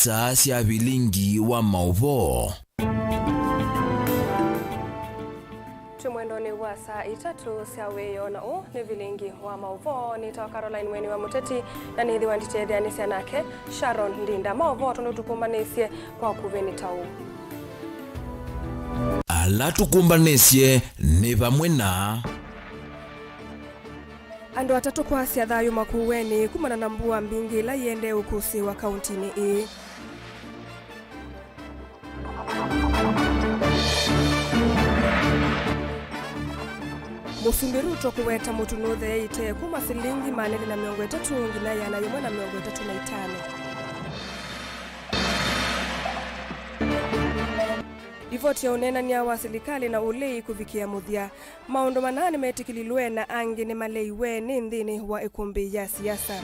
saa cia Vilingi wa Mauvoo. Tumwendoni wa saa 3 cia weyo na ni Vilingi wa Mauvoo. Ni tawa Caroline Mweni wa Muteti na nithi wanditethia ni cianake Sharon Ndinda. Mauvoo tunutukumbanisye kwa kuveni tau. Ala tukumbanisye ni vamwe na andu atatu kwa cia thayu makuweni kumana na mbua mbingi la yende ukusi wa kauntini ii. Musumbiruto kuweta mutunuthe ite kuma silingi maneli na 30 ngina yana 135. Ripoti ya unenania wa serikali na ulei kuvikia muthia. Maundu manane metikililwe na angi ni maleiwe ni nthini wa ikumbi ya siasa.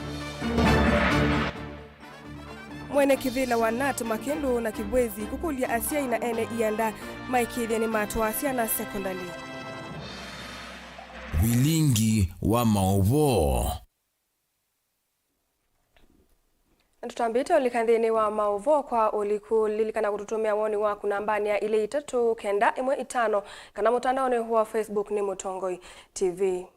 Mwene kivila wa Nat Makindu na Kibwezi kukulia asia ina ene ianda maikithia ni matwa asia na sekondari. Vilingi wa Mauvoo. Tutambite ulikanthini wa Mauvoo kwa ulikulilika kututumia woni waku nambani ya ile 395 kana mutandaoni wa Facebook ni Mutongoi TV.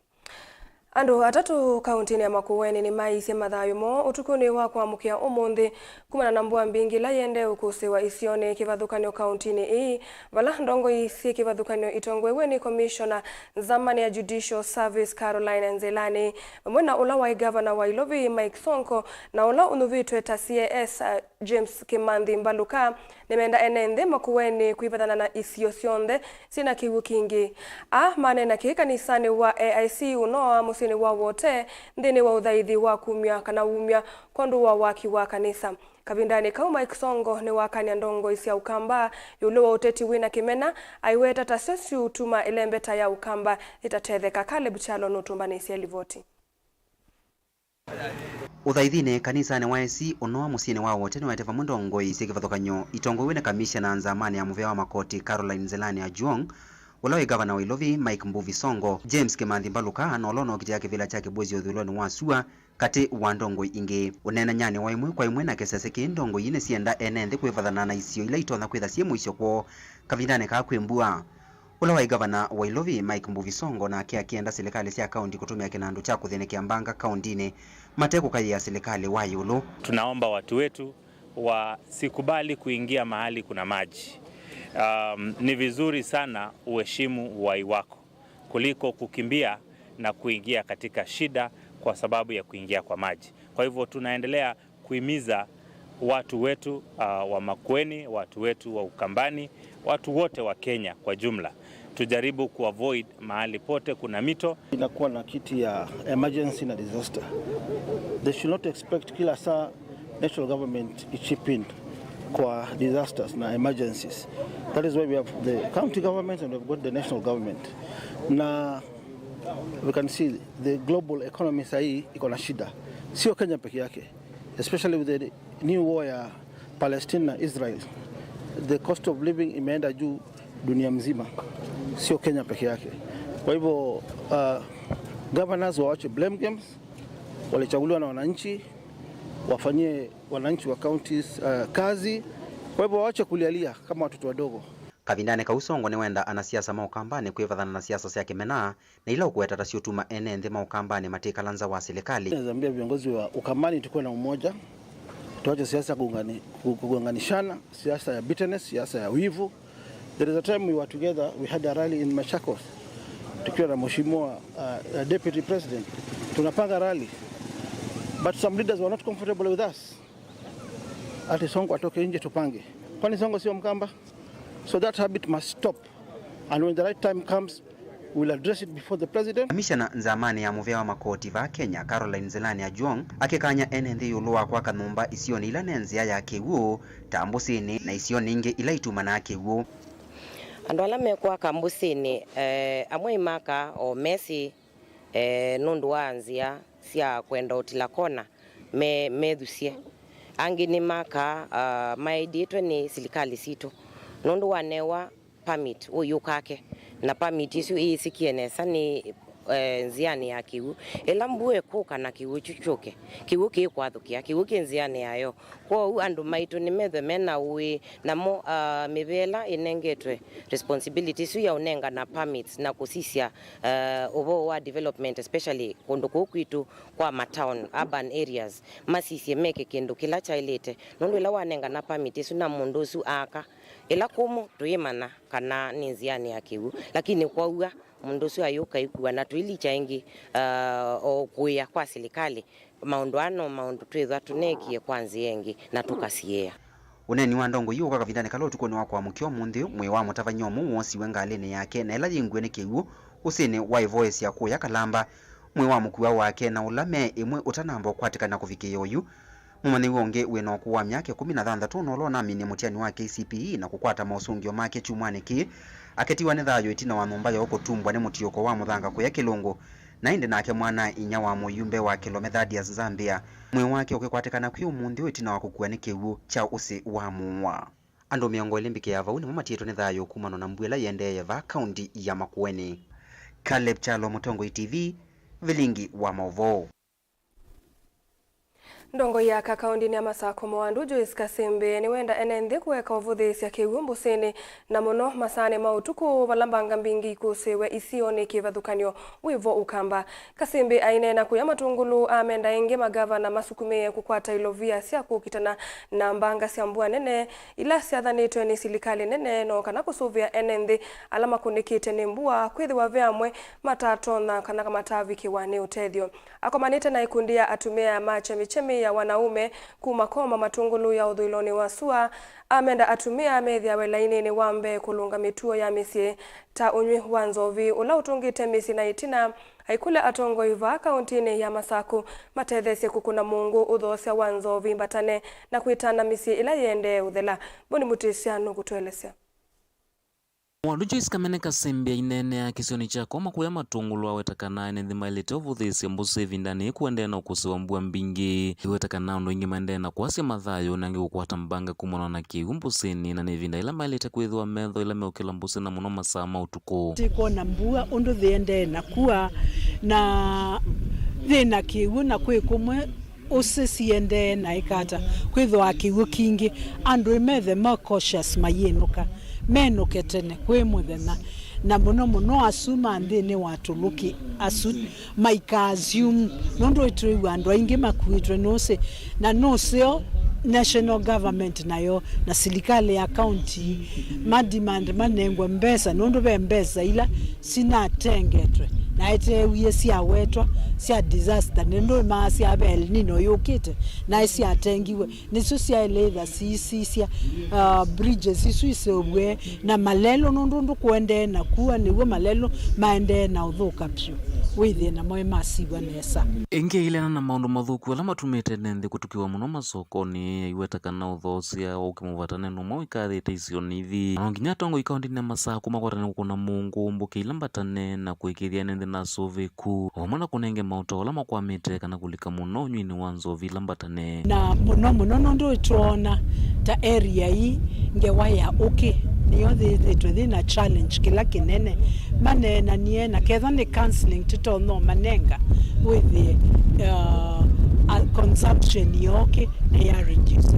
Andu atatu kauntini ya Makueni ni maisye mathayu mo utukuni wa kwamukia umuthi kumana na mbua mbingi la yende ukusi wa isione kivathukanio kauntini ii vala ndongo isi kivathukanio itongwewe ni Commissioner zamani ya Judicial Service Caroline Nzelani mwena ula wa Governor wa Ilovi Mike Sonko na ula unuvitwe ta CAS James Kimandhi Mbaluka nimenda enende Makueni kuipathana na isio sionthe sina kiwu kingi manena kikanisani wa AIC unoa musini wa wote ndini wa uthaithi wa kumya kana umya kondu wa waki wa kanisa. Kavindani kau Mike Songo ni wakania ndongo isi ya ukamba yulu wa uteti WINAKE mena aiweta tasesi utuma ilembeta ya ukamba itatetheka kale buchalo nutumbani isi ya livoti. Uthaithine kanisani wa AIC unoa musini wa wote ni watefa ndongo isi kivathukanyo itongwewe na Commissioner nzamani ya Muvea wa Makoti Caroline Nzelani Ajuong Ulawi Governor wa Ilovi Mike Mbuvi Songo James Kimandhi Mbaluka na olono kitia kivila cha Kibwezi uthuloni wa sua kati wa ndongo ingi unena nyani wa imwe kwa imwe na kesese ki ndongo ine sienda enende kwivathana na isio ila itona kwitha cie mwisho kwa kavindane ka kwimbua. Ulawi Governor wa Ilovi Mike Mbuvi Songo na akienda serikali cia kaunti kutumia kinandu cha kuthenekea mbanga kauntini mateku kai ya serikali wa yulu. Tunaomba watu wetu wasikubali kuingia mahali kuna maji. Ni vizuri sana uheshimu uhai wako kuliko kukimbia na kuingia katika shida kwa sababu ya kuingia kwa maji. Kwa hivyo tunaendelea kuhimiza watu wetu wa Makueni, watu wetu wa Ukambani, watu wote wa Kenya kwa jumla tujaribu kuavoid mahali pote kuna mito. Inakuwa na kiti ya emergency na disaster. They should not expect kila saa national government chip in kwa disasters na emergencies. That is why we have the county government and we've got the national government. Na we can see the global economy sahi iko na shida. Sio Kenya peke yake. Especially with the new war ya Palestine na Israel. The cost of living imeenda juu dunia mzima. Sio Kenya peke yake. Kwa hivyo governors waache blame games. Walichaguliwa na wananchi, wafanyie wananchi wa counties kazi. Kwa hivyo waache kulialia kama watoto wadogo. Kavindane ka Usongo ni wenda anasiasa maukambani kwivathana na siasa cia kimena na ila ukueta tasiotuma enende maukambani matika lanza wa serikali. Nazambia viongozi wa Ukambani tukuwe na umoja. Tuache siasa kugonganishana, siasa ya bitterness, siasa ya wivu. There is a time we were together, we had a rally in Machakos. Tukiwa na mheshimiwa deputy president. Tunapanga rally. But some leaders were not comfortable with us. Ati Songo atoke nje tupange. Kwani Songo sio Mkamba? So that habit must stop. And when the right time comes, we'll address it before the president. Commissioner nzamani ya Muvea wa Makoti va Kenya Caroline Nzelani Ajuong akikanya enende yulua kwa kanumba isioni ila nenzia ya kiwu tambusini na isioni inge ila ituma na kiwu. Andu ala mekwa kambusini amwe imaka o mesi nundu wanzia sia kwenda utilakona medhusie angi ni maka maeditwe ni serikali sito nundu wanewa permit uyukake na permit isu isikienesa ni nziani ya kiu ela mbue kuka na kiu chuchuke kiu ki kwathukia kiu ki nziani yayo kwa andu maitu ni methe mena ui na mo mivela inengetwe responsibilities ya unenga na permits na kusisia uvo wa development especially kundu kukwitu kwa matown urban areas masisi meke kindu kila chailete nundu ila wanenga na permits na mundu su aka ila kumu tuimana kana ni nziani ya kiu lakini kwa ua mundu su ayuka ikuwa na tuilicha ingi o kuya kwa serikali maundu twithwa tunekie kwanzi yengi na tukasiea uneni wa ndongo yuka kavindane kalo tukoni wa kwa mukio munthi mwe wa mutavanyomu wonsi wengalene yake na ila yingwe ni kiu usini wa voice ya kuya kalamba mwe wa mukuwa wake na ulame imwe utanambo kwatikana kufikia yoyu mumani wonge weno kuwa myake 16 no lona mini mutiani wa KCPE na kukwata mausungio make chumwane ki aketiwa ni thayo itina wa numba ya okutumbwa ni mutioko wa muthanga kuya kilungu na indi nake mwana inya wa muyumbe wa kilomethadi Zambia mwe wake ukikwatikana kwi umundi itina wa kukua ni kiwu cha usi wa muwa andu miongo ilimbike ya vauni mumatieto ni thayo kumano na mbwela yendeye va kaunti ya Makueni. Caleb Chalo, Mutongoi TV, Vilingi wa Mauvoo. Ndongo ya kaundi ya Masako Mwandu Joyce Kasembe ni wenda enenthi kuweka uvuthisi ya kiwumbu sini na muno masane mautuku valambanga mbingi kusewe isioni kivathukanyo wivo ukamba. Kasembe ainena kuya matungulu amenda ingi magavana masukumie kukwata ilovia sia kukitana na mbanga sia mbua nene ila siathanitwe ni silikali nene no kana kusuvia enenthi alama kunikite ni mbua kwithiwa vyamwe matatona kana kamatavi kiwane utethio. Akomanite na ikundia atumia mache michemi ya wanaume kumakoma matungulu ya udhuiloni wa sua amenda atumia methia welainini wambe kulunga mituo ya misie ta unywi wa nzovi ula utungite misi na itina haikule atongo iva kauntini ya Masaku matethesie kukuna mungu uthosya wa nzovi mbatane na kuitana misi ila yende uthela boni mutisiano kutuelesea. Mwandu Joyce Kasembe inene ya kisioni chako makuya matungulu awetakana enenthima ilete uvuthisi mbuse vindani kuendea na ukusiwa mbua mbingi iwetakana ndo ingi maendea na kuasya mathayo nangi kukwata mbanga kumona na kiu mbusini na nevinda ila mailete kwithwa metho ila meukila mbuse na muno masaa mautuku tiko na mbua undu thiende na kuwa na thina kiu na kwi kumwe usisiende na ikata kwithwa kiu kingi andu imethe ma cautious mayinuka menuke tene kwi muthenya na muno asuma nthini watuluki asu maika assume nondo itwe andu aingi makuitwe nose na noseo national government nayo na serikali ya county mademand manengwa mbesa nondo be mbesa ila sina tengetwe na ite wiye sia wetwa sia disaster nendo maasi abel nino yokite na sia tengiwe niso sia leather sia bridges isuisebwe na malelo nondo kuende na kuwa niwe malelo maende na uthuka pyo withi na moyo masiwa nesa inge ile na maundu mathuku ala matumite nenthi kutukiwa muno masokoni iwetakana uthosia ukimuvatane no mawikathite icio nithi nginya tongo ikaundi na Masaku makwatane kuna mungu mbuke ilambatane na kuikithia nenthi na soveku omana kunenge mauto ala makwamite kana kulika muno nywini wa nzovi lambatane na muno ndo tuona ta area hii ngewaya niyo thina challenge kila kinene manena niena ketha ni counseling tutono manenga with the consumption yoke na ya reduce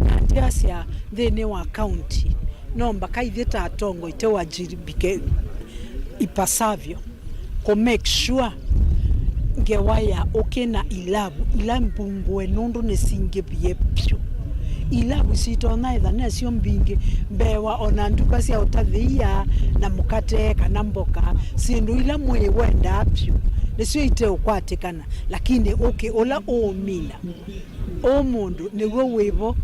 na ndiasia thini wa county nomba kaithita atongo ite wajiribike ipasavyo ko make sure ngewaya na ila mbungwe nundu nisingibie pyo ila sitona itha nesio mbingi mbewa ona nduka cia utathia na mukate kana mboka sindu ila mwe wenda apyo nesio ite ukwatikana lakini ola omina o mundu nigo wivo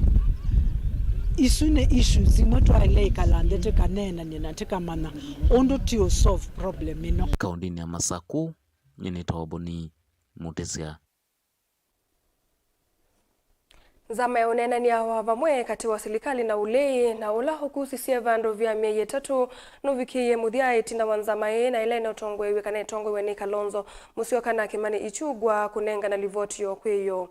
isune issues zimwe twale kalandete kanena ninateka mana ondo tio solve problem ino kaunti ya Masaku nyine toboni mutesia. Zama ya unenania wa vamwe kati wa serikali na ulei na ula hukusisie vandu vya mieye tatu nuvikiye muthia itina wanzama na ile na utongwe wekane tongwe ni Kalonzo musio kana Kimani Ichung'wah kunenga na livoti yo kwiyo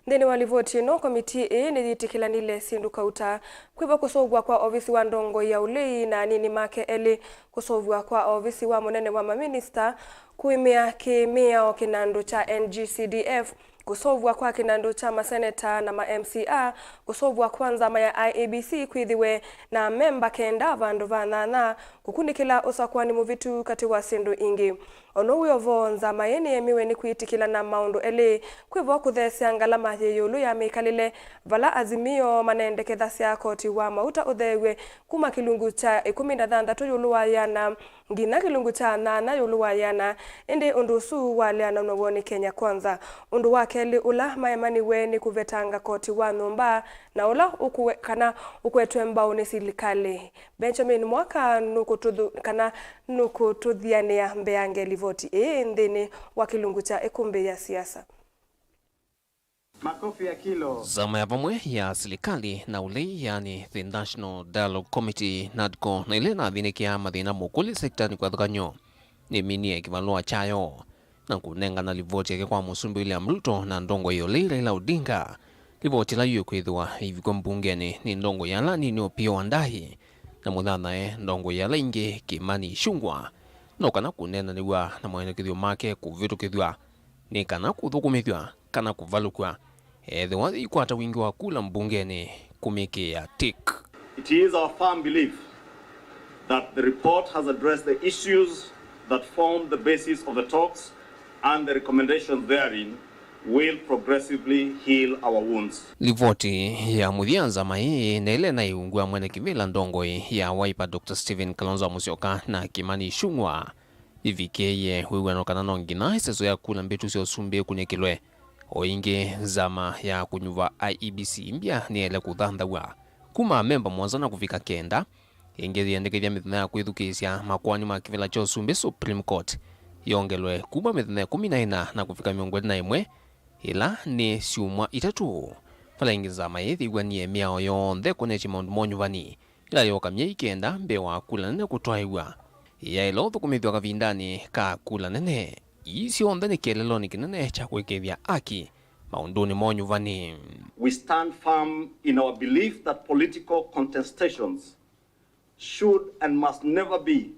ndeni wa livoti no komiti ni thitikilanile sindu kauta kwiva kusovwa kwa ofisi wa ndongo ya ulei na nini make eli kusovwa kwa ofisi wa munene wa maminista kuimia kimia kinando cha NGCDF kusovwa kwa kinando cha maseneta na ma-MCA kusovwa kwanza maya IEBC kwithiwe na memba kenda vandu vanana kukunikila usakwani muvitu kati wa sindu ingi ono uyovo nzama yeni emiwe ni kuitikila na maundu eli kwivo kuthesya ngalama yeyulu ya mikalile vala azimio manendeketha sya koti wa mauta uthewe kuma kilungu cha 16 yulu wa yana ngina kilungu cha 8 yulu wa yana indi undusu waliana unowoni Kenya kwanza undu wake li ula maemani weni kuvetanga koti wa numba na ula ukuetwe mbao ni serikali Benjamin Mwaka nukutudhiania mbeange livoti ndini wa kilungu cha ekumbe ya siasa. Makofi ya kilo. Zama ya pamwe ya serikali na ulei yani the National Dialogue Committee NADCO na ile na vinikia mathina mukuli sektani kwa thukanyo ni minie kivalua chayo na kunenga na livoti yake kwa musumbi William Ruto na ndongo yole Raila Odinga. Livoti la yu kwithwa hivi kwa mbungeni ni ndongo ya lani ni Opiyo Wandayi na muthana ndongo ya laingi Kimani Ichung'wah no kana kunena niwa na mwenekithio make kuvitukithwa ni kana kuthukumithwa kana kuvalukwa ethiwa ikwata wingi wa kula mbungeni kumikia tik. It is our firm belief that the report has addressed the issues that form the basis of the talks and the recommendations therein will progressively heal our wounds. Livoti ya muthianza mai na ile na iungua mwene kivila ndongo ya Wiper Dr. Stephen Kalonzo Musyoka na Kimani Ichung'wah ivikeye wiwano kana nongina iseso ya kula mbitu sio sumbe kunyekilwe oingi zama ya kunyuva IEBC mbia ni ele kuthandhawa kuma memba mwanzana kufika kenda ingi yendekethia mithina ya kwithukisya makwani ma kivila cho sumbe Supreme Court yongelwe kuma mithina 14 na kufika 21 ila ni siumwa itatu fala ingi zama yethigwa ni miao yonthe kunechi maundu monyuvani ila yokamye ikenda mbewa kula nene kutwaiwa ya ilo thukumithwa kavindani ka kula nene isio ndani kelelo ni kinene cha kwekethia aki maunduni monyuvani. We stand firm in our belief that political contestations should and must never be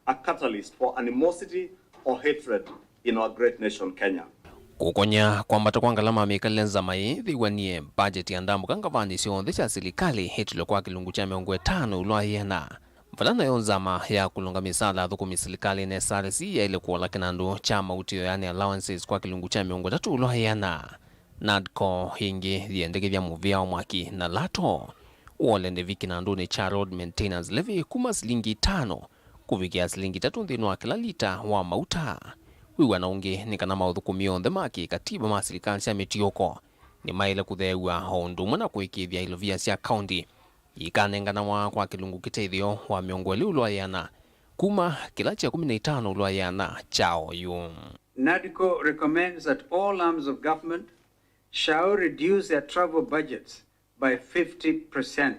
a catalyst for animosity or hatred in our great nation Kenya. Kukonya kwambata kwa ngalama mikalenza mai thiwanie budget ya ndambu kangavani sio ndesha serikali hitule kwa kilungu cha 5 ulwa yena mfalana yonzama ya kulunga misala thukumi serikali ne SRC ya ile kuola kinandu cha mautio yani allowances kwa kilungu cha 3 ulwa yena NADCO hingi thiendekethia muvia wa mwaki na lato uolende vikinandu ni cha road maintenance levy kuma silingi 5 kuvikia silingi 3 nthini wa kila lita wa mauta wiwa na ungi ni kana mauthukumio yonthe maki katiba ma serikali cia mitioko ni maile kuthewa hondu na kuikithia ilovia cia county ikanengana wa kwa kilungu kitethio wa miongo ili ulwayana kuma kila cha 15 ulwayana chao yu. NADCO recommends that all arms of government shall reduce their travel budgets by 50%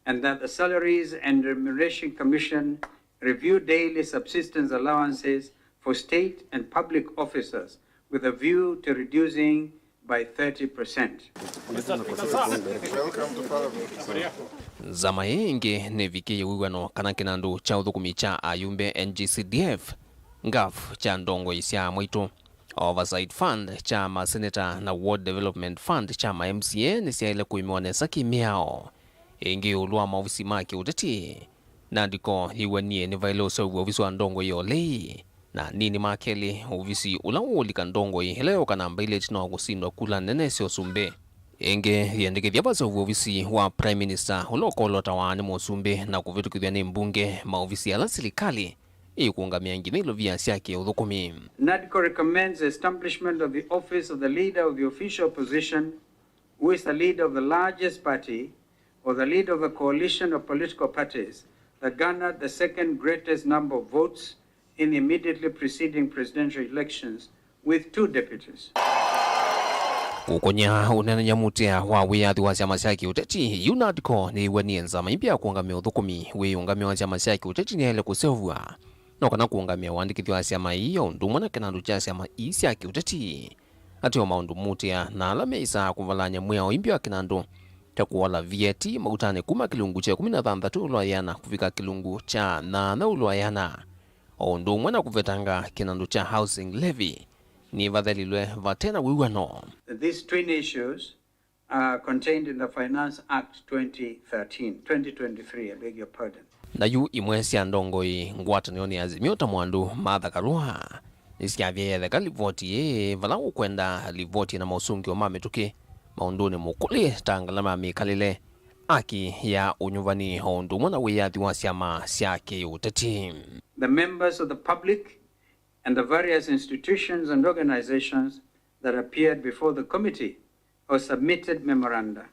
and that the Salaries and Remuneration Commission review daily subsistence allowances for state and public officers with a view to reducing by 30%. Zama ingi ni vikiye wiwano kana kinandu cha uthukumi cha ayumbe NGCDF ngaf cha ndongo isya mwitu Oversight Fund cha maseneta na Ward Development Fund cha MCA ni siya ile kuimionesa kimiao ingi ulua maofisi maki uteti NADCO iwanie ni vailoso ofisi wa ndongo yolei na nini makeli ofisi ulaulika ndongo leo kana mbele tino kusindwa kula nene sio sumbe inge yendekethia basa ofisi wa Prime Minister ulokolota wa ni musumbe na kuvitukithia ni mbunge maofisi ya la serikali ikungamia ngine vya siake uthukumi. NADCO recommends the establishment of the office of the leader of the official opposition who is the leader of the largest party or the leader of a coalition of political parties that garnered the second greatest number of votes in the immediately preceding presidential elections with 2 deputies. Ukonya unene nyamutia wa wiyathi wa chama cha kiuteti UNADCO ni wenienza maimbia kuungamia uthukumi wiyungamia wa chama cha kiuteti ni ele kusevua no kana kuungamia wandikithio wa chama iyo ndumwa na kinandu cha chama cia kiuteti atio maundu mutia na alame isa kuvalanya mwea oimbia kinandu cha kuwala vieti mautane kuma kilungu cha 16 ulwayana kufika kilungu cha 8 ulwayana ndumwa na kuvetanga kinandu cha housing levy ni vadhalilwe vatena wiwano. These twin issues are contained in the Finance Act 2023, I beg your pardon. Na yu imwesi andongoi ngwatano ni azimio ta mwandu Martha Karua nisiavye the kalivoti valangu kwenda livoti na mausungi wa mametuke maunduni mukuli tangalama mikalile aki ya unyuvani hondu mwana wiyathi wa siama siake uteti. The members of the public and the various institutions and organizations that appeared before the committee or submitted memoranda.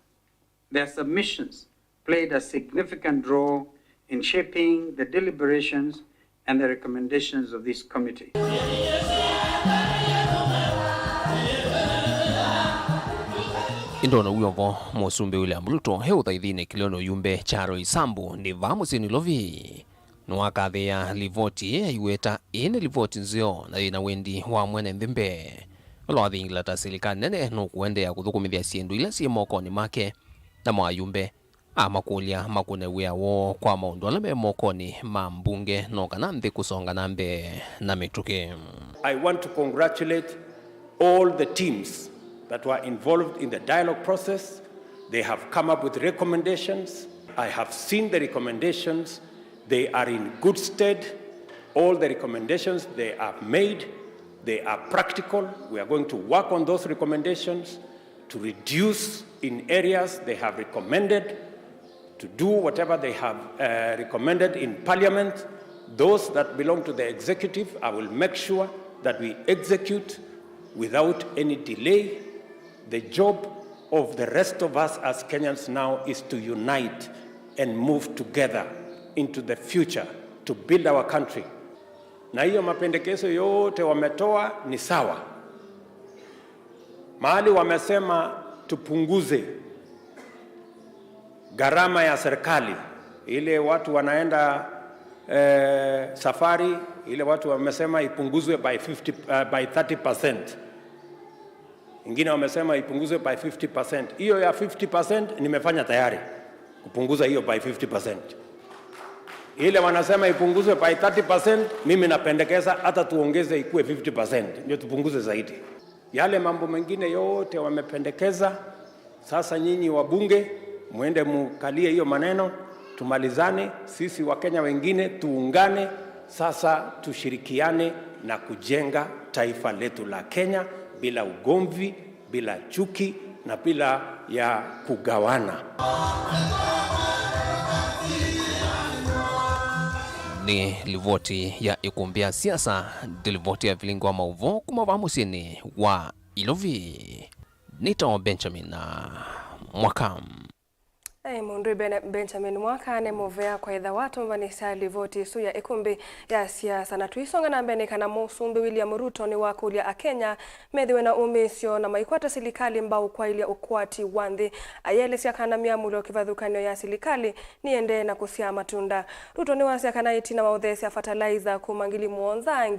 Their submissions played a significant role in shaping the deliberations and the recommendations of this committee. Indona uyovo mosumbe William Ruto heutha ithine kiliono yumbe charo isambu ni vamusini lovi nwakathea livoti iweta ine livoti nzio na ina wendi wa mwene mthimbe lwathi ingilata serikali nene no kuendea kuthukumithia siendu ila si mokoni make na mwayumbe amakulia makune wiawo kwa maundu ala me mokoni ma mbunge no kana nthi kusonga nambe na mituke. I want to congratulate all the teams that were involved in the dialogue process. They have come up with recommendations. I have seen the recommendations. They are in good stead. All the recommendations they have made, they are practical. We are going to work on those recommendations to reduce in areas they have recommended, to do whatever they have recommended in Parliament. Those that belong to the executive, I will make sure that we execute without any delay. The job of the rest of us as Kenyans now is to unite and move together into the future to build our country. Na hiyo mapendekezo yote wametoa ni sawa. Mahali wamesema tupunguze gharama ya serikali, ile watu wanaenda safari, ile watu wamesema ipunguzwe by 30%. Ingine wamesema ipunguzwe by 50%. Hiyo ya 50% nimefanya tayari kupunguza hiyo by 50%. Ile wanasema ipunguzwe by 30%, mimi napendekeza hata tuongeze ikuwe 50%, ndio tupunguze zaidi. Yale mambo mengine yote wamependekeza, sasa nyinyi wabunge muende mukalie hiyo maneno, tumalizane, sisi Wakenya wengine tuungane, sasa tushirikiane na kujenga taifa letu la Kenya bila ugomvi, bila chuki na bila ya kugawana. Ni livoti ya ikumbia siasa, livoti ya Vilingi wa Mauvoo kuma vamusini wa Ilovi. Nito Benjamin na Mwakam. Mundu Benjamin Mwakane muvea kwa idha watu mvanisa livoti su ya ikumbi ya siasa na tuisonga na mbene kana musumbi William Ruto ni wakulia a Kenya methiwe na umisio na maikwata silikali mbao kwa ilia ukwati wanthi ayele siya kana miamulo kivadhukanyo ya silikali niende na kusia matunda. Ruto ni wasiya kana itina mauthesi ya fertilizer kumangili muonza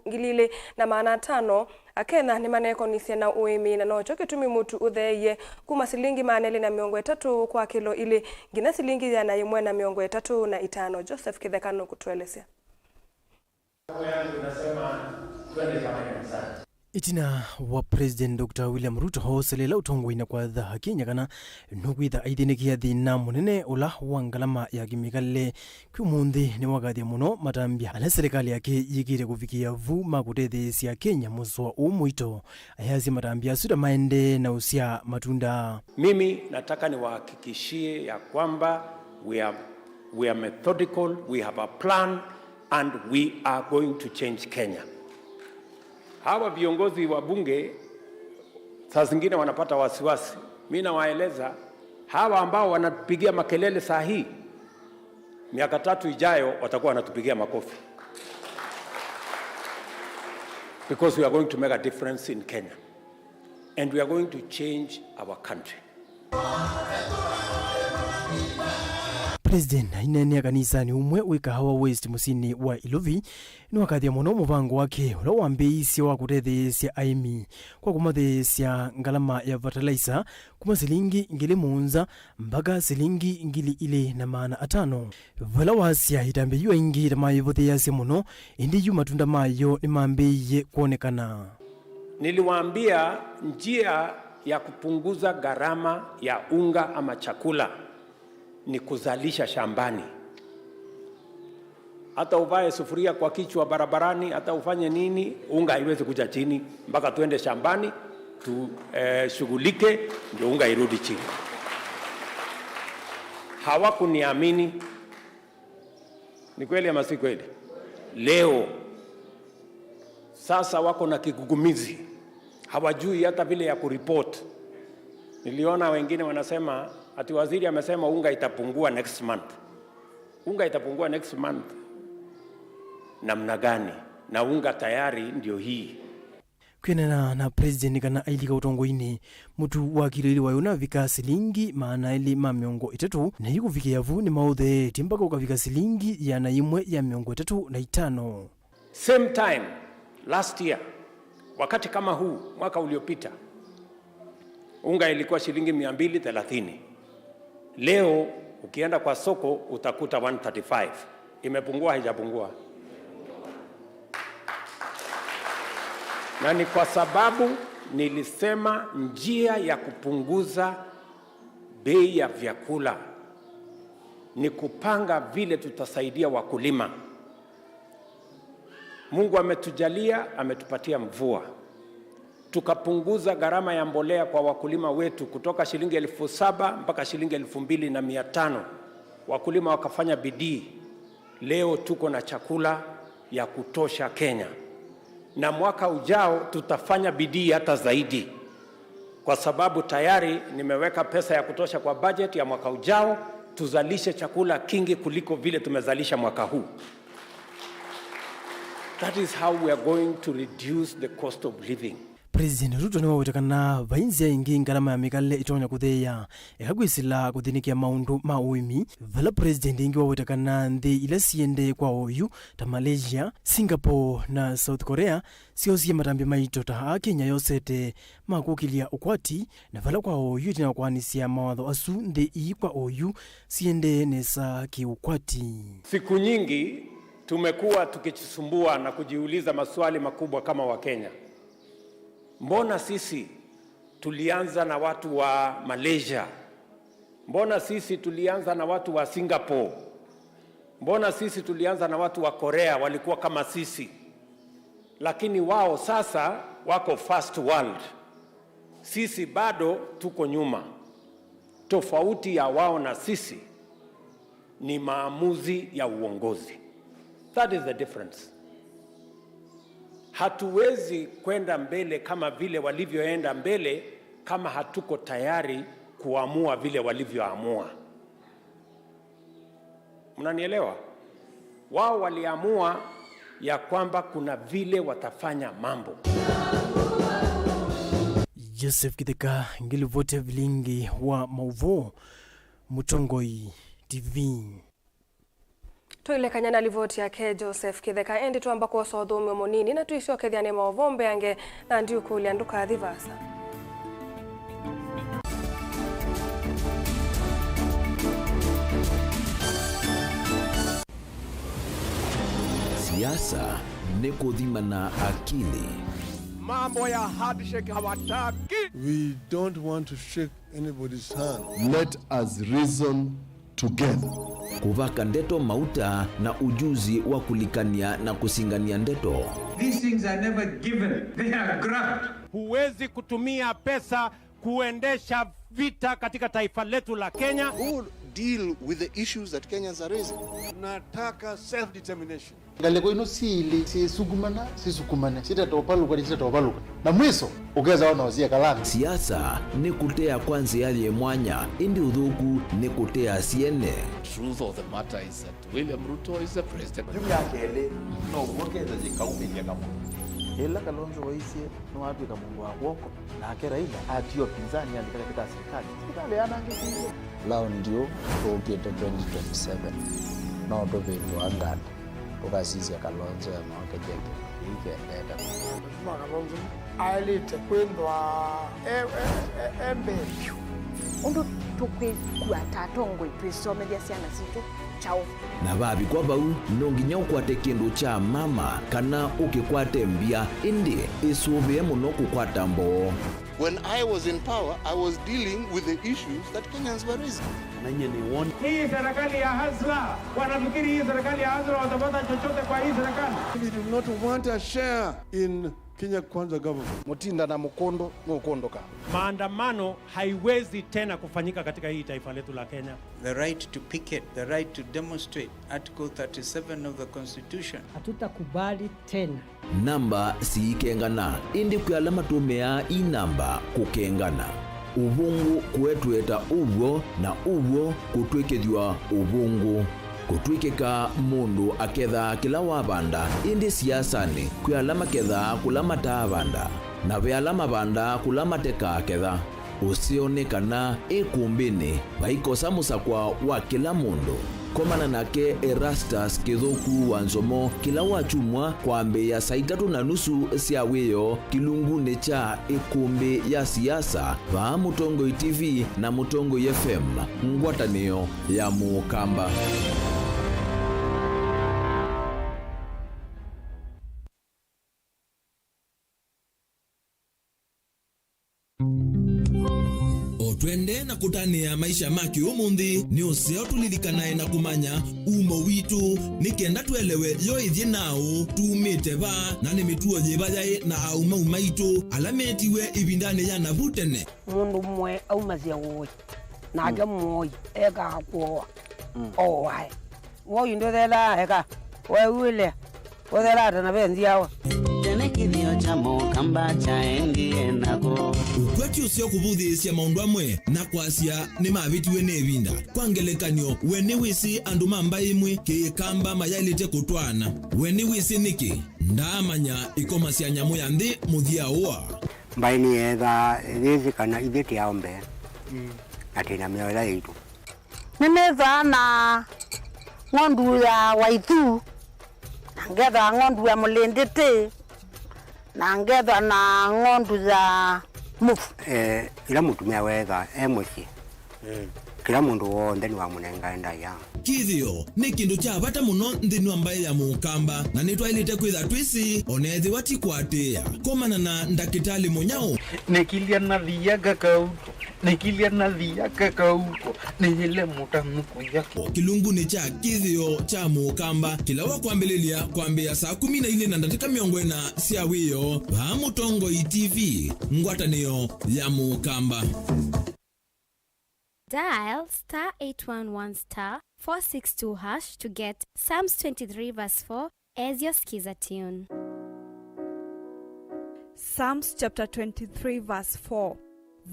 ngilile na maana 5 akena ni maneko nisia na uimi na nocho kitumi mutu utheye kuma silingi manele na 3 kwa kilo ile ngina silingi ya na imwe na 305. Joseph Kithekano kutuelezea. Itina wa President Dr. William Ruto hoselela utongwina kwa dha Kenya kana nugwitha aithinikia thina munene ula wangalama ya kimikalle kumundi ni wagathia muno matambia ala serikali yake yigire kufikia vu makutethesia Kenya muswa umuito ayazi matambia suda maende na usia matunda. Mimi nataka niwahakikishie ya kwamba we are methodical, we have a plan and we are going to change Kenya. Hawa viongozi wa bunge saa zingine wanapata wasiwasi. Mimi nawaeleza hawa ambao wanatupigia makelele saa hii, miaka 3 ijayo watakuwa wanatupigia makofi. Because we are going to make a difference in Kenya. and we are going to change our country. President inene kanisa ni umwe wikahawa West musini wa Ilovi ni wakathia muno mubango wake ula wambiisya wa kutetheesya aimi kwa kumatheesya ngalama ya fertilizer kuma silingi ngili munza mpaka silingi ngili ile na maana 5 vala wasya itambiwa ingi tamayivotheasya muno indi yu matunda mayo ni mambiye kuonekana. Niliwaambia njia ya kupunguza gharama ya unga ama chakula ni kuzalisha shambani. Hata uvae sufuria kwa kichwa barabarani, hata ufanye nini, unga haiwezi kuja chini mpaka tuende shambani shughulike ndio unga irudi chini. Hawakuniamini. Ni kweli ama si kweli? Leo sasa wako na kigugumizi, hawajui hata vile ya kuripoti. Niliona wengine wanasema ati waziri amesema unga itapungua next month. Unga itapungua next month namna gani? Na unga tayari ndio hii. Kwenana na president kana ailika utongoini mutu wakirili wayo na vika silingi maana ili mamiongo 3 na hiku vike yavu ni mauthe timbaka ukavika silingi ya na imwe ya miongo 35. Same time last year, wakati kama huu mwaka uliopita, unga ilikuwa shilingi 230. Leo ukienda kwa soko utakuta 135. Imepungua haijapungua? Na ni kwa sababu nilisema njia ya kupunguza bei ya vyakula ni kupanga vile tutasaidia wakulima. Mungu ametujalia, ametupatia mvua. Tukapunguza gharama ya mbolea kwa wakulima wetu kutoka shilingi 7,000 mpaka shilingi 2,500. Wakulima wakafanya bidii. Leo tuko na chakula ya kutosha Kenya. Na mwaka ujao tutafanya bidii hata zaidi. Kwa sababu tayari nimeweka pesa ya kutosha kwa budget ya mwaka ujao, tuzalishe chakula kingi kuliko vile tumezalisha mwaka huu. That is how we are going to reduce the cost of living. President Ruto ni wawetakana vainzia ingi ngalama ya mikale itonya kutheya ekagwisila kuthinikia maundu ma uimi vala president ingi wawetakana nthi ila siende kwa oyu ta Malaysia, Singapore na South Korea siosie matambi maito ta Kenya yosete makukilia ukwati na vala kwa oyu itina kwanisia mawatho asu nthi ii kwa oyu siende nesa kiukwati. Siku nyingi tumekuwa tukijisumbua na kujiuliza maswali makubwa kama wa Kenya. Mbona sisi tulianza na watu wa Malaysia? Mbona sisi tulianza na watu wa Singapore? Mbona sisi tulianza na watu wa Korea walikuwa kama sisi? Lakini wao sasa wako first world. Sisi bado tuko nyuma. Tofauti ya wao na sisi ni maamuzi ya uongozi. That is the difference. Hatuwezi kwenda mbele kama vile walivyoenda mbele kama hatuko tayari kuamua vile walivyoamua. Mnanielewa? Wao waliamua ya kwamba kuna vile watafanya mambo. Joseph Kideka ngili vote Vilingi wa Mauvoo Mutongoi TV. Tuile kanyana livoti yake Joseph Kideka endi tuamba kwa sodhomi monini na tuisho kethiane Mauvoo yange na ndiyo kulianduka adhivasa. Siasa ni kuthimana akili. Mambo ya handshake hawataki. We don't want to shake anybody's hand. Let us reason together. Kuvaka ndeto mauta na ujuzi wa kulikania na kusingania ndeto. These things are never given, they are grabbed. Huwezi kutumia pesa kuendesha vita katika taifa letu la Kenya. Who deal with the issues that Kenyans are raising? Nataka self-determination. Ngaleko ino sili si sukumana si sukumane sita topaluka na mwiso ukeza wana wazia kalani. Siasa ni kutea kwanza yale mwanya indi udhuku ni kutea siene. Truth of the matter is that William Ruto is the president. Jumya kele no workeza jikaume jagamu. ila Kalonzo waisie no watu kamungu wa woko na akera ila atio pinzani andika katika serikali anangekiyo lao ndio ukienda 2027 no ndo betu angana ukasisi Kalonzo ya mwaka jeke ikendeka Kalonzo ailite kwendwa embe undu tukwi kuatatongo twisomelia ciana citu chao na babi kwa bau nonginya ukwate kindu cha mama kana ukikwate mbia indi isuvie muno kukwata mbo. When I was in power, I was dealing with the issues that Kenyans were raising. Hii serikali ya Hasla, wanafikiri hii serikali ya Hasla watapata chochote kwa hii serikali? We do not want a share in Kenya Kwanza government. Mutinda na Mukondo ka. Maandamano haiwezi tena kufanyika katika hii taifa letu la Kenya. The right to picket, the right to demonstrate, Article 37 of the Constitution. Hatutakubali tena. Namba si kengana indi kuyalama tumea inamba kukengana. Ubungu kuetweta ubwo na ubwo kutwekethwa ubungu. Kutwikika mundu aketha kila wabanda indi siasani kuyalama ketha kulama tabanda na vyalama banda kulama teka ketha usionekana ikumbini vaikosa musakwa wa kila mundu komana nake Erastus Kithuku Wanzomo kila wachumwa kwambe ya saa 3:30 cia wiyo kilungune cha ikumbi ya siasa va Mutongoi TV na Mutongoi FM ngwatanio ya Mukamba. Twende na kutania maisha maki umundi ni useo tulirikanae na kumanya umo witu nikenda twelewe yo ithie nao tumite ba na ni mituo jibajai na auma umaitu alametiwe ibindane ya navutene mundu mwe aumazia woi na aga moi ega kwa owai woi ndo dela ega wewe odela na benzi awa Kithio cha Mukamba cha engie nako ukwati usio kubudhisya maundu amwe na kwasia ni mavitiwe nevinda kwangelekanyo weni wisi andu mamba imwe kikamba mayalite kutwana weni wisi niki ndamanya ikomasya nyamu ya nthi muthia uwa mbaini etha thithi kana ithiti aombe atina miola itu nimeza na ngondu ya waitu ngetha ngondu ya mulinditi na ngetha na ngondu za mufu ila mutumia wetha emweci kila mundu wothe ni wa munenga enda ya kithio ni kindu cha bata muno nthini wa mbai ya Mukamba na nitwailite kwitha twisi onethi watikwatia komana na ndakitali munyao nikilia na thiaga kauto nihile mutanuku yako kilunguni cha kithio cha Mukamba kila wa kwambililia kwambia saa 12:40 cia wiyo va Mutongoi TV ngwatanio ya Mukamba. Dial *811*462# to get Psalms 23 verse 4 as your skiza tune. Psalms chapter 23 verse 4.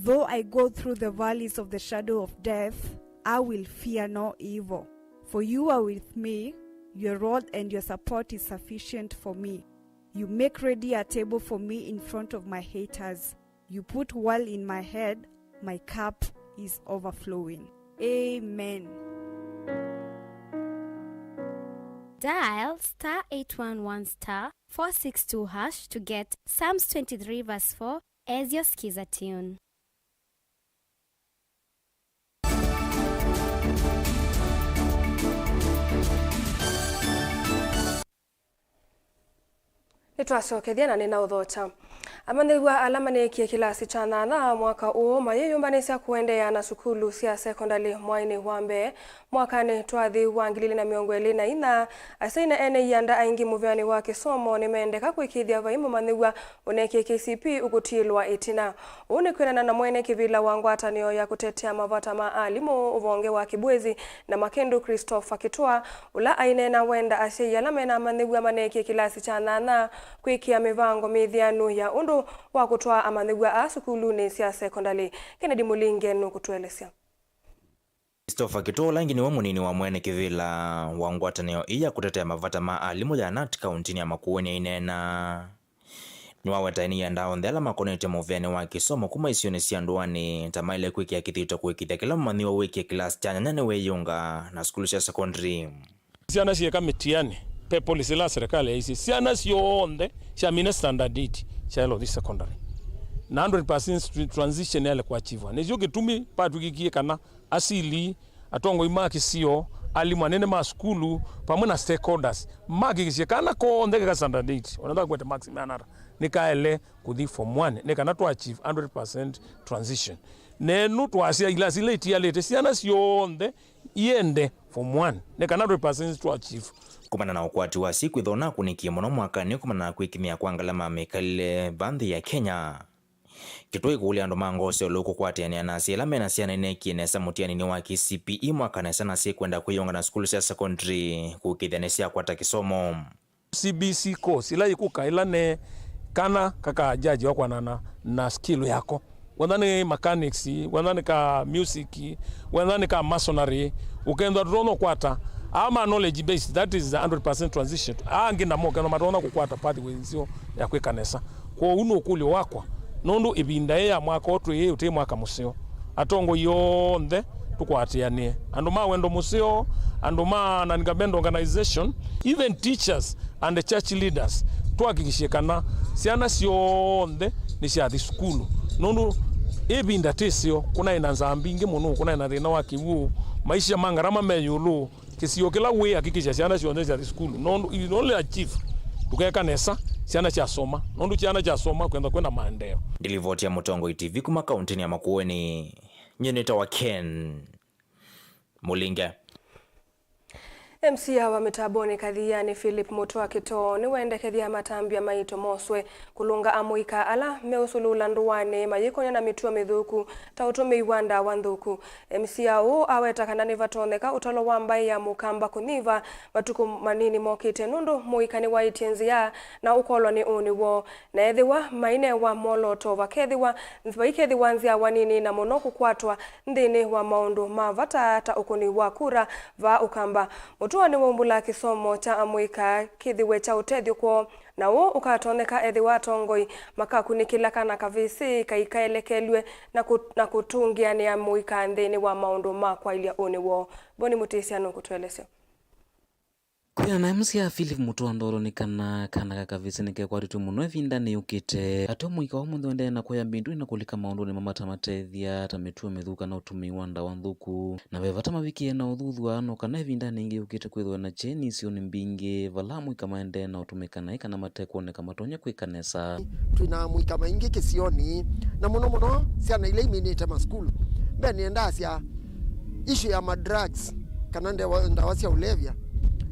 Though I go through the valleys of the shadow of death, I will fear no evil. For you are with me, your rod and your support is sufficient for me. You make ready a table for me in front of my haters. You put oil in my head, my cup is overflowing. Amen. Dial *811*462# to get Psalms 23 verse 4 as your skiza tune. Nitwacokethia na nina uthota amanigwa alamanekie kilasi cha 8 mwaka uo mayeyumbanisya kuendea na sukulu cia sekondari mwaini wa mbee mwakani twathi wa 2024 asaina ene yanda aingi muvyani wa kisomo nimendeka kwikithia vaimu manigwa unekie KCP ugutilwa itina uni kwirana na mwene kivila wa ngwatanio ya kutetea mavata maalimu uvonge wa Kibwezi na Makendu Christopher Kitwa ula ainena wenda asiyalama manigwa manekie kilasi cha 8 kwikia mivango mithianu ya undu wa kutwa amanigwa a sukulu cia sekondari. Kennedy Mulinge nukutuelesya. Christopher Kitwa ingini wa munini wa mwene kivila wa ngwatanio iya kutetea mavata maalimu ya Nat kauntini ya Makueni inena niwawetaini yandao nthela makonete muvene wa kisomo kuma isione cia nduani tamaile kwikia kithito kwikithia kila mmanyiwa wikia kilasi cha nyanyane weyunga na skulu cia secondary. Ciana cieka mitiani pe policy la serikali isi ciana cionthe cia mine standard 8 cia lo secondary na 100% transition yale kwa achieve nejo gitumi patu gikie kana asili atongo imaki sio alimu anene ma skulu pamwe na stakeholders maki gisie kana ko ndege ka standard 8 onataka kwete maximum anara nikaele kuthi form 1 nekana to achieve 100% transition nenu twasia ila sile itia lete ciana cionthe iende form 1 nekana 100% to achieve kumana na ukwati wa siku ithona kunikie muno mwakani kumana na kwikimia kwa ngalama mekalile bandhi ya Kenya kitoi kulia ndo mangose loko kwatenia na siela mena siana neki nesa mutiani ni wa KCPE mwaka na sana si kwenda kuyonga na skulu cia secondary kukithanesia kwata kisomo CBC course ila ikuka ila ne kana kaka jaji wako na skill yako wandani mechanics wandani ka music wandani ka masonry ukenda rono kwata ama knowledge based that is the 100% transition angina moka no marona kukwata pathways ya kwikanesa kwa uno kuli wakwa nondu ibinda ya mwaka otwe ye uti mwaka musio atongo yonthe tukwatianie andu ma wendo musio andu ma na ngabendo organization even teachers and the church leaders twakikishie kana ciana cionthe ni cia thukulu nondu ibinda tisio kuna ina nzambingi muno kuna ina thina wa kiwu maisha mangarama meyulu kisio kila we hakikisha ciana cionthe cia thukulu nondu only achieve tukeka nesa ciana cia soma nondu ciana cia soma kwenda maendeleo. Ndilivotia Mutongo TV kuma kaunti ya Makueni nyeneta wa Ken Mulinge. MCA wa mitaboni kathiani Philip Mutua Kito ni wendekethia matambia maito moswe kulunga amuika ala meusulula nduwane mayikonya na mitua mithuku tautume iwanda wa nthuku. MCA u aweta kana ni vatoneka utalo wa mbai ya mukamba kuniva matuku manini mokite nundu muikani wa itienzia na ukoloni uniwo na ethiwa maine wa moloto vakethiwa nzbaikethiwa nzia wanini na muno kukwatwa ndini wa maundu mavata ukuni wa kura va ukamba. Mutua ni wombula kisomo cha amuika kithiwe cha utethio kwa na wo ukatoneka ethiwa tongoi makakunikila kana kavisi kaikaelekelwe na kutungia ni amuika ndini wa maundu makwa ilia uniwo. Boni Mutisiano kutueleseo. Kuna na MCA Philip Mutua ndoro ni kana kakavisi nike kwa ritu muno evinda ni ukite ato muika wa mundu wende na kwaya mbindu ina kulika maundu ni mamata matethia tametua methuka na utumi wanda wa nthuku na vevata mawiki na uthuthu ano kana evinda ningi ukite kwithwa na cheni sio ni mbingi vala muika maende na utumika na ikana matekuoneka matonya kwikanesa twina muika maingi kisioni na muno ciana ile iminite ma school beni endacia issue ya madrugs kana ndawa cia ulevya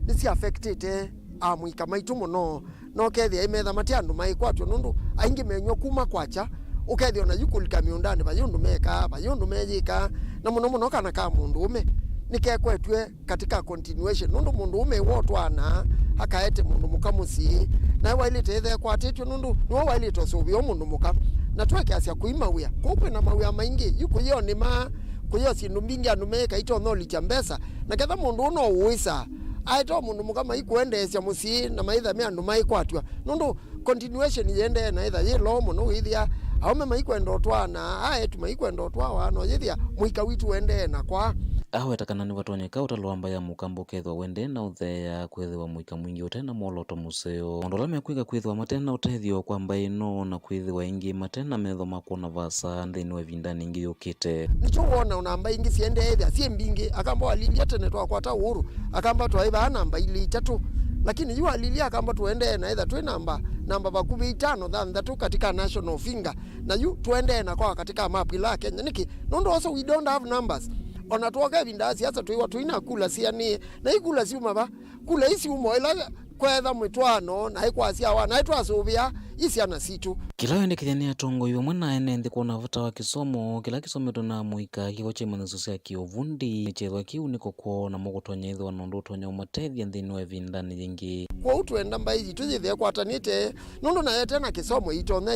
nisi affected amuika maitu muno no kethia imetha matiandu maikwatyo nundu aingi menywa kuma kwacha ukethia na yukulika miundani bayundu meka bayundu mejika na muno kana ka mundu ume nikekwetwe katika continuation nundu mundu ume wotwana akaete mundu mukamusi na wailite ethe kwatityo nundu no wailite subio mundu muka na twekiasia kuimawia kupe na mawia maingi yukuyo ni ma kuyo sindu mbingi andu meka ito knowledge mbesa na ketha mundu uno uisa aito mundu mukama ikuendesya musi na maitha me andu maikwatwa nundu continuation yende na itha yelo muno withia aume maikwenda otwana aetu maikwenda otwa no yithia muika witu wende na kwa aweta kana ni watonyeka utalwamba ya mukambo kethwa wende na uthea kwethwa muika mwingi utena moloto museo ondola mekwiga kwithwa matena utethio kwamba ino na kwithwa ingi matena metho makona vasa ndeni wa vinda ningi yukite nicho wona unamba ingi siende ethia sie mbingi akamba alilia tene twa kwata uhuru akamba twaiba namba ili tatu lakini yu alilia akamba tuende na etha twe namba bakubi 5 than katika national finger na yu tuende na kwa katika map ila Kenya niki nondo also we don't have numbers onatoka vinda siasa tuiwa tuina kula siani na ikula si umaba kula isi umo ila kwetha mwitwano na ikwasia wana itwa subia isi ana situ kila wende kithania tongo iwe mwana ene ndi kuona vata wa kisomo kila kisometo na muika kiko chema nzusia kiovundi chethwa kiu niko kuona mugutonya ithwa nondo tonya umatethia ndini wa vindani yingi kwa utwenda mbaizi tujithia kwatanite nondo na yete na kisomo itone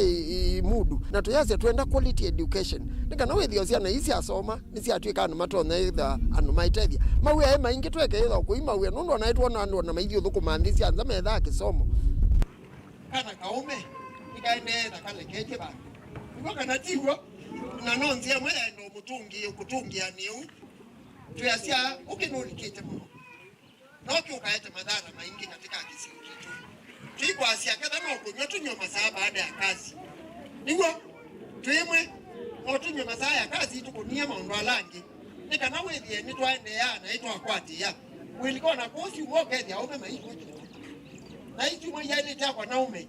mudu na tuyase twenda quality education nikana wethio cia na isi asoma nisi atwika anu matone itha anu maitethia mawe maingi tweke itha kuima we nondo na itwa na andu na maithio thuku mandisi anza metha kisomo kana kaume kaende na kale keje ba ngo kana tiwo na nonzi amwe ndo kutungia niu tuyasia ukinulikite muno no kiukaete madhara maingi katika kisio kitu kiko asia kadha no kunywa tunywa masaa baada ya kazi niwo twimwe otunywa masaa ya kazi tukunia maondo alangi nikana wethie ni twaende ya na itwa kwati ya wiliko na kosi uoke ya ume maisha na itu moja ile takwa na ume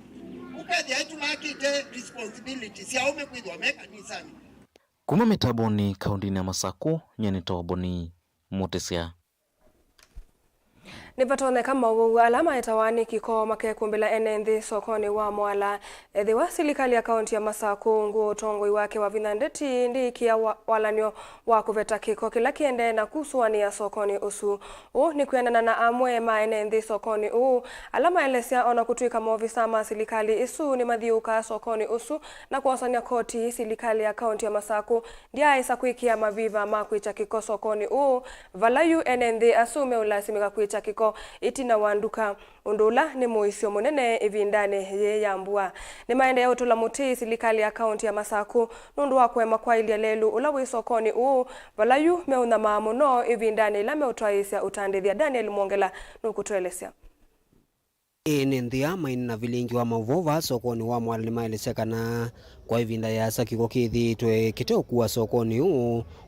ukethia itu lakite responsibility ya ume kwithwa mekanisani kuma mitaboni kaundini ya Masaku nyeni toboni Mutesia Nipatoneka Mauvoo alama etawani kiko makekumbila enenthi sokoni wa mwala ethi wa serikali ya kaunti ya Masaku nguo tongoi wake wa vinandeti ndikia walanyo wa kuveta kiko kila kiende na kusuania sokoni usu ni kuendana na amwe maenenthi sokoni alama elesia ona kutuika maofisa ma serikali isu ni mathiuka sokoni usu na kuwasania koti serikali ya kaunti ya Masaku ndia isa kuikia maviva ma kuicha kiko sokoni valayu enenthi asume ulasimika kuicha kiko itina wanduka undula ni muisio munene ivindane ye yambua ni maende ya utula muti serikali ya kaunti ya Masaku nundu wa kwema kwa ilia lelu ulawi sokoni valayu meuna maamuno ivindane ila meutwaisia utandithia Daniel Mwongela nukutuelesea Nthia maina Vilingi wa Mauvoo sokoni wa mwala maelesekana kwa ivinda ya sakiko kithitwe kiteukuwa sokoni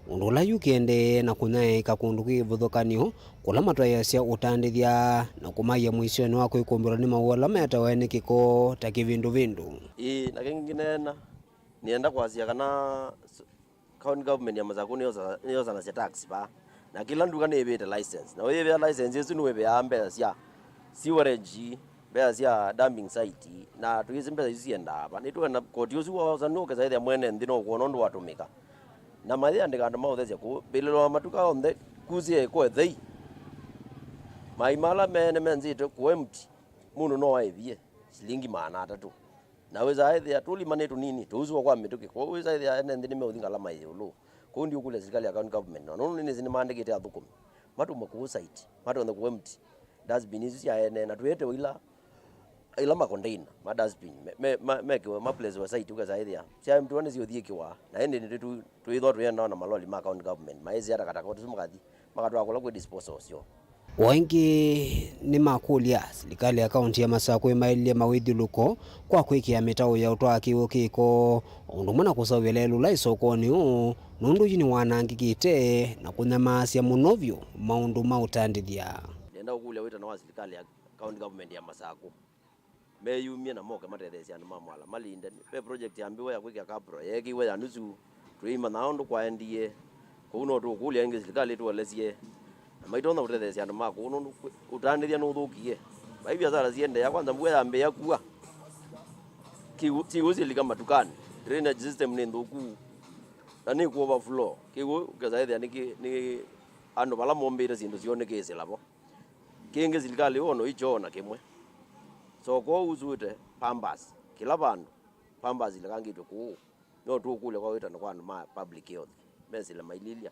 undula yukiende na kunyaika kundu kivuthukanio kula matwayasia utandithia na kumaiya mwisio ni wa kwikumbirwa ni mawala metaweni kiko ta kivindu vindu na kingine nienda kwasia kana county government ya Masaku niyo sana cia tax ba na kila nduka ni ibite license na wewe license yesu ni wewe ambe cia sewerage bea cia dumping site na tuizi mbeza isienda hapa ni tuwe na koti usu wa zanuke zaidi ya mwene ndino kuona ndu watumika na mathi andika ndo mauthezia ku bililo matuka onde kuzie ko thei maimala mene menzito ku empty mundu no waithie shilingi 300 na weza aidhi atuli manetu nini tuuzu kwa mituki kwa weza aidhi ene ndini meuthinga la maiyo lo ko ndi ukule serikali ya county government no nini zini mandikite athukumi matu maku site matu on the empty dustbin hizi ya ene na tuete ila ma container ma dustbin ma place wa site ukaza ithia sia mtu wane zio thikiwa na ende ni tuithwa tuyenda na maloli ma county government maizi hata kataka tu mukathi makatwa kula ku disposal sio wengi ni makulia serikali ya kaunti ya Masaku imailie mawithiluko kwa kwikia mitao ya utwaki ukiko undu mwana kusawia lelu la sokoni nundu yini wanangikite na kunyamasia munovyo maundu mautandithia nenda ukulia wita na wa serikali ya county government ya Masaku meyumie na moke matethesia na mamwala malinde pe project ambiwe ya kwika kapro yekiwe ya nusu tuima naondo kwa ndie kuno tu kulia ingi serikali tu walesie na maitona utethesia na mako uno utandithia no thukie baibia sala ziende ya kwanza mbwe ambe ya kuwa kiuzi likama dukani drainage system ni nduku na ni ku overflow kiwo kazaithia ni ando bala mombire zindu zionekeze labo kingi serikali ono ichona kimwe so ko uzute pambas kila bandu pambas ilakangitwe ku no tu kule kwa wita kwa ma public health mesile maililia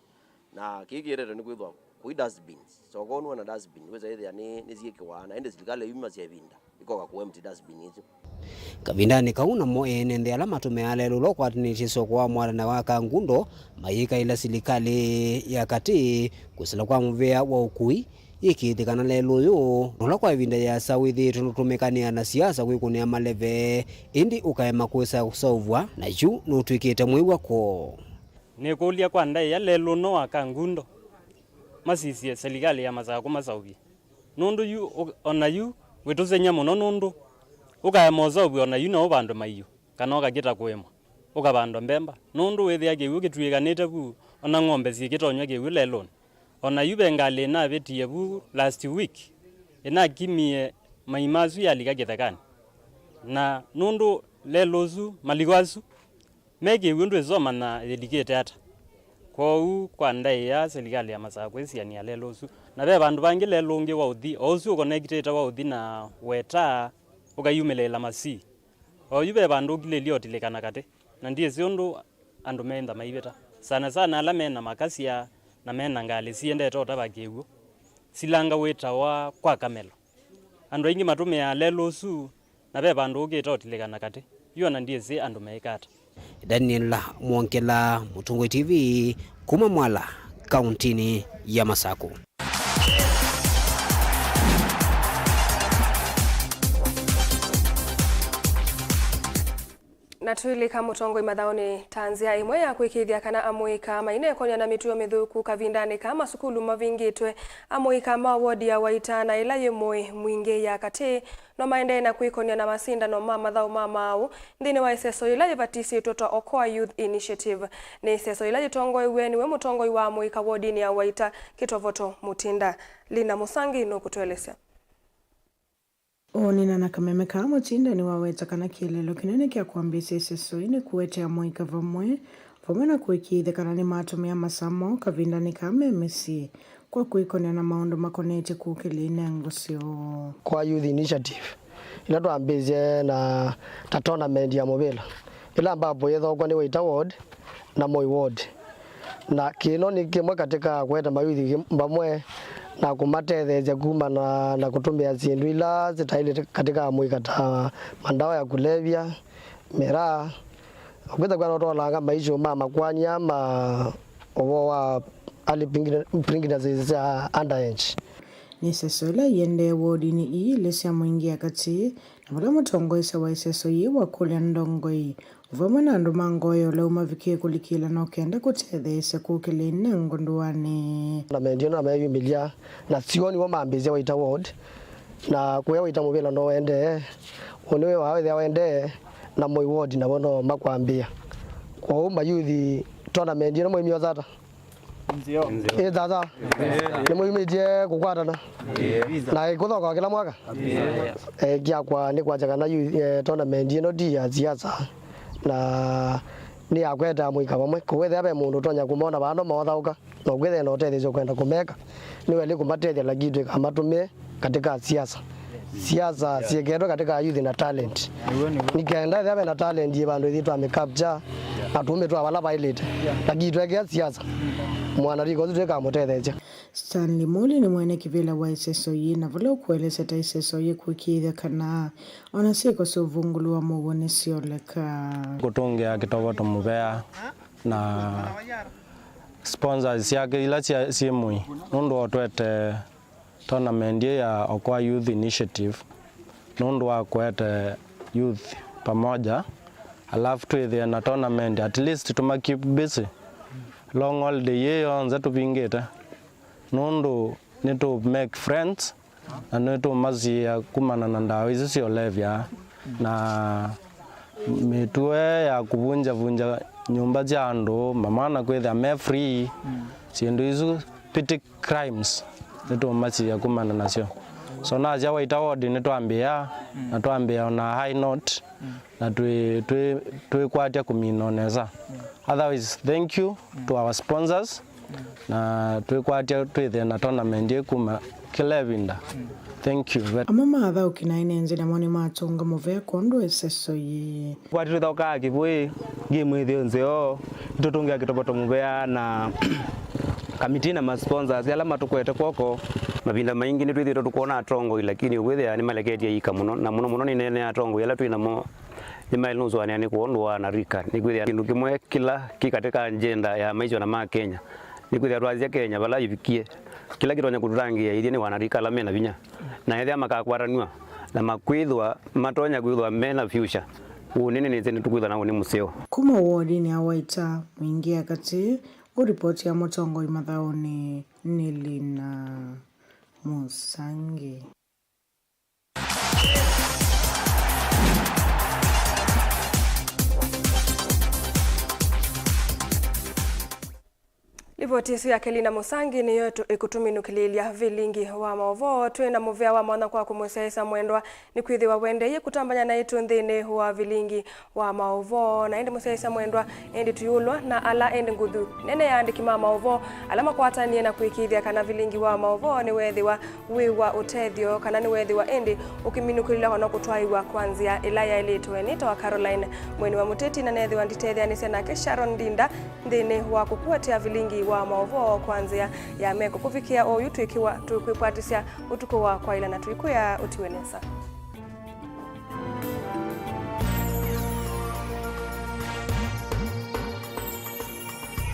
na kigirete ni kwithwa ku dustbins so ko no na dustbin weza ile ni zikiwa na ende serikali yuma cia vinda ikoka ku empty dustbin hizo kavindani kauna mo ene alama tumealelo lokwatiniti soko wa mwala na waka ngundo mayika ila serikali ya kati kusila kwa muvea wa ukui ikithikana lelo yo nola kwa ivinda ya sawithi tunutumikania na siasa kwikunia maleve indi ukaema kuisa kusovwa na yu nutwikite mwiwa ko ni kulia kwa ndai ya lelo no akangundo masisi serikali ya Masaku masaubi nundu yu ona yu wituzenya muno nundu ukaema zobi ona yu no bandu mayu kana ukagita kwema ukabando mbemba nundu withia giu gitwiganite ku ona ng'ombe zikitonywa giu lelo ona yube ngale na betie bu last week ina kimie maimazu ya liga githakani na nundu lelozu maligwazu mege windu zoma na delegate ata kwa ndai ya serikali ya Masaku isiania lelozu na be bandu bangi lelonge wa uthi ozu connected wa uthi na weta ukayumelela masi o yube bandu gilelio tilekana kate na ndiye zindu andu menda maibeta sana alame na makasia na mena ngali siende tota bakiwu silanga weta wa kwa kamelo andu ingi matume ya lelosu na be bandu ugita otilegana kate yu na ndiye zi andu meikata. Daniel Mwonkela, Mutongoi TV, kuma Mwala, kauntini ya Masako. Natwili kama Mutongoi mathaoni tanzia imwe ya kwikithia kana amuika maine konya na mituo mithuku kavindani kama sukulu mavingitwe amuika ma wodi ya waitana ila yimwe mwingi ya kati no maende na kwikonya na masinda no mathao mamau ndini wa iseso ila yivatisi toto Okoa Youth Initiative ni iseso ila yitongoi weni we Mutongoi wa amuika wodini ya waita Kitovoto Mutinda. Lina Musangi no kutueleza. Onina na kameme ka Mutinda ni waweta kana kilelo kinene kia kuambisi iseso ini kuwete ya moika vamwe na kuikithe kana ni matumia masamo kavindani kame mesi kwa kuikonia na maondo makonete kukiline ngosio kwa Youth Initiative ila tuambize na tournament ya mobile ila ambapo yethogwa ni Waita Ward na Moi Ward na kino ni kimwe katika kweta mayuthi mbamwe na kumatetheja kuma na kutumia zindu ila zitaile katika muikata mandawa ya kulevya miraa kweta kwa notolanga maisho mama kwanya ma owa ali pingina za underage ni sesola yende wodi ni ile sia mwingia kati na wala Mutongoi sawa iseso yiwa kule ndongoi vamana ndo mangoyo leo mavikie kulikila no kenda kutethese kukilene ngondwane na mendio na meyu milia na sioni wa mambize Waita Ward na kuya Waita mobile no ende onwe wawe wende na Moi Ward na bono makwambia kwa umba youth tournament no mwimio zata nzio dada ni mwimije kukwatana na ikuthoka kila mwaka kia kwa ni kwajaga na youth tournament no dia siasa na ni akweta muika bamwe kuwethe abe mundu tonya kumona bando mothauka no gwethe no tethejo kwenda kumeka ni weli kumatethia lagitwe kamatumie katika siasa siegedo katika youth na talent nikaenda abe na talent ye bandu thitu ame capture atume tu abala pilot lagitwe kia siasa mwana riko zitwe kamutetheja Stanley Moli ni mwene kivila wa iseso yi na vile ukueleza ta iseso yi kuikithia kana ona siko suvungulu wa Mauvoo sioleka kutungia Kitovoto muvea na sponsors yake ila siemui nundu otwete tournament ya Okoa Youth Initiative nundu wa kwete youth pamoja alafu tuithia na tournament at least tuma keep busy long holiday yonza tupingite nundu ni to make friends na ni to mazia kumana na ndawa hizo siolevya na mitue ya kuvunja nyumba za andu mamana kwetha me free sindu hizo petty crimes ni to mazia kumana nasio so na ja Waita Ward ni tuambia na tuambia on a high note na tuikwatia kuminoneza otherwise thank you to our sponsors na tuikwatia twithe na tournament kuma kilevinda thank you amama atha ukinaine nzi na moni matunga muvea kondo iseso yi kwati tuthoka kivui game ithio nzio tutungia Kitovoto muvea na kamiti na ma sponsors ala matukwete kwoko mavinda maingi ni twithiro tukona atongo lakini gwithia ni maleketia ika muno na muno ni nene atongo yala twina mo ni mailuzo ani kuondwa na rika ni gwithia kindu kimwe kila katika agenda ya maisha na ma Kenya ni gwithia twazia Kenya bala yivikie kila kitu nyakuturangia ili ni wanarika la mena vinya na ethia makakwaranwa na makwithwa matonya kwithwa mena future unini ni zeni tukwithwa na ni museo kuma wodi ni awaita mwingia kati uripoti ya Mutongoi mathaoni ni Lina Musangi. Ripoti ya Lina Musangi ni yoto ikutuminukililia Vilingi wa Mauvoo twina muvea wa mwana kwa kumwesesa mwendwa ni kwithiwa wende ye kutambanya na itu nthini wa Vilingi wa Mauvoo na indi musesa mwendwa indi tuyulwa na ala indi nguthu nene ya andiki ma Mauvoo alama kwatanie na kuikithia kana Vilingi wa Mauvoo ni wethiwa wiwa utethio kana ni wethiwa indi ukiminukulila hono kutwaiwa kwanzia ilaya ilitwe nita wa Caroline mweni wa Muteti na nethiwa nditethia ni senake Sharon Dinda nthini wa kukuatia Vilingi wa Mauvoo kwanzia ya meko kufikia oyu tuikiwa tukwipatisia utuko wa kwa ila na tuikuya utiwenesa.